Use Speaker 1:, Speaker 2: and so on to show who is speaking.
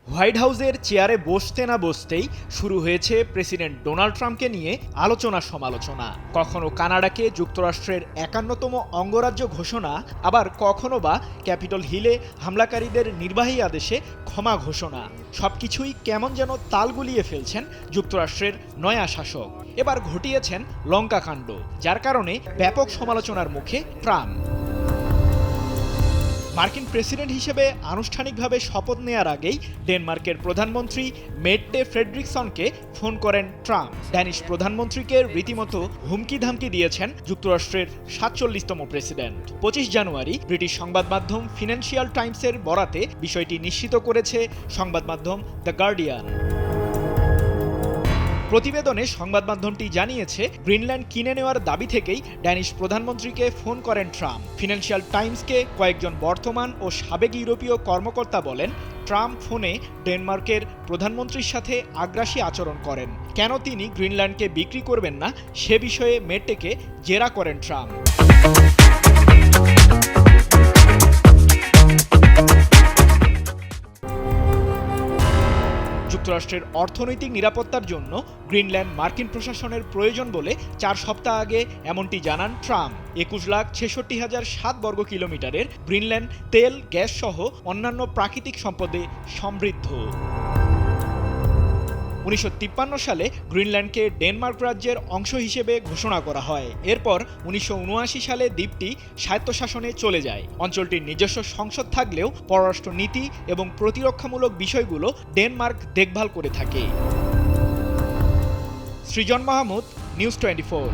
Speaker 1: White হাউসের চেয়ারে বসতে না বসতেই শুরু হয়েছে প্রেসিডেন্ট ডোনাল্ড ট্রাম্পকে নিয়ে আলোচনা সমালোচনা। কখনো কানাডাকে যুক্তরাষ্ট্রের ৫১তম অঙ্গরাজ্য ঘোষণা, আবার কখনো বা ক্যাপিটল হিলে হামলাকারীদের নির্বাহী আদেশে ক্ষমা ঘোষণা। সবকিছুই কেমন যেন তাল গুলিয়ে ফেলছেন যুক্তরাষ্ট্রের নয়া শাসক। এবার ঘটিয়েছেন লঙ্কাকাণ্ড, যার কারণে ব্যাপক সমালোচনার মুখে ট্রাম্প। মার্কিন প্রেসিডেন্ট হিসেবে আনুষ্ঠানিকভাবে শপথ নেয়ার আগেই ডেনমার্কের প্রধানমন্ত্রী মেট্টে ফ্রেডরিকসনকে ফোন করেন ট্রাম্প। ড্যানিশ প্রধানমন্ত্রীকে রীতিমতো হুমকি ধামকি দিয়েছেন যুক্তরাষ্ট্রের ৪৭তম প্রেসিডেন্ট। ২৫ জানুয়ারি ব্রিটিশ সংবাদ মাধ্যম ফিনান্সিয়াল টাইমসের বরাতে বিষয়টি নিশ্চিত করেছে সংবাদ মাধ্যম দ্য গার্ডিয়ান। প্রতিবেদনে সংবাদ মাধ্যমটি জানিয়েছে, গ্রিনল্যান্ড কিনে নেওয়ার দাবি থেকেই ড্যানিশ প্রধানমন্ত্রীকে ফোন করেন ট্রাম্প। ফিনান্সিয়াল টাইমসকে কয়েকজন বর্তমান ও সাবেক ইউরোপীয় কর্মকর্তা বলেন, ট্রাম্প ফোনে ডেনমার্কের প্রধানমন্ত্রীর সাথে আগ্রাসী আচরণ করেন। কেন তিনি গ্রিনল্যান্ডকে বিক্রি করবেন না সে বিষয়ে মেট্টেকে জেরা করেন ট্রাম্প। যুক্তরাষ্ট্রের অর্থনৈতিক নিরাপত্তার জন্য গ্রিনল্যান্ড মার্কিন প্রশাসনের প্রয়োজন বলে ৪ সপ্তাহ আগে এমনটি জানান ট্রাম্প। ২১,৬৬,০০৭ বর্গ কিলোমিটারের গ্রিনল্যান্ড তেল, গ্যাস সহ অন্যান্য প্রাকৃতিক সম্পদে সমৃদ্ধ। ১৯৫৩ সালে গ্রিনল্যান্ডকে ডেনমার্ক রাজ্যের অংশ হিসেবে ঘোষণা করা হয়। এরপর ১৯৭৯ সালে দ্বীপটি স্বায়ত্তশাসনে চলে যায়। অঞ্চলটির নিজস্ব সংসদ থাকলেও পররাষ্ট্র নীতি এবং প্রতিরক্ষামূলক বিষয়গুলো ডেনমার্ক দেখভাল করে থাকে। সৃজন মাহমুদ, নিউজ 24।